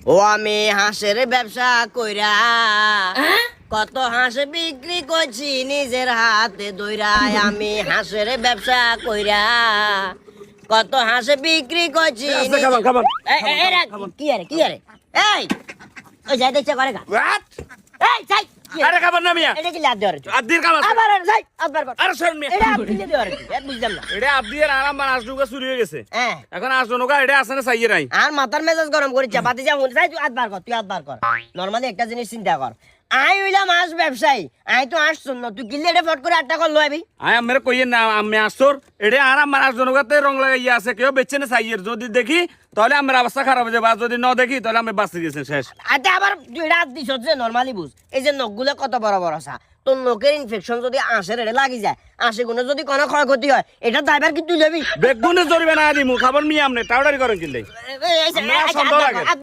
ও আমি হাঁসের ব্যবসা কইরা কত হাঁস বিক্রি করছি নিজের হাতে দইরায় আমি হাঁসের ব্যবসা কইরা কত হাঁস বিক্রি করছি কি আরে এই ওই যাই দেখছে করে গা এই যাই আরে খাবার না মিয়া এটা কি লাদ দেওয়ার আদির কাম আছে আবার যাই আবার আরে শোন মিয়া এটা আপনি দেওয়ার বুঝলাম না এটা আদির আরাম মান আসডুকা চুরি হয়ে গেছে হ্যাঁ এখন আসজনকা এটা আছে না চাইয়ে নাই আর মাথার মেজাজ গরম করে চাপাতি যা মনে চাই তুই আধবার কর নরমালি একটা জিনিস চিন্তা কর আই হইলাম হাঁস ব্যবসায়ী আই তো হাঁস শূন্য তুই কিনলে এটা ফট করে 8 টাকা লইবি আয় আমার কইয়ে না আমি আসর এটা আরাম মান আসজনকাতে রং লাগাইয়া আছে কেউ বেচছে না চাইয়ে যদি দেখি তাহলে আমার অবস্থা খারাপ হয়ে যাবে আর যদি না দেখি তাহলে আমি বাঁচতে গেছে শেষ আতে আবার তুই রাত দিছ যে নরমালি বুঝ এই যে নখগুলো কত বড় বড় আছে তোর নখের ইনফেকশন যদি আঁশের এটা লাগি যায় আঁশে কোনো যদি কোনো ক্ষয়ক্ষতি হয় এটা ড্রাইভার কি তুই লবি বেগুনে জরিবে না দিমু খাবার মিয়া আমনে টাউডারি করেন কিনলে এই আমরা সন্দেহ লাগে।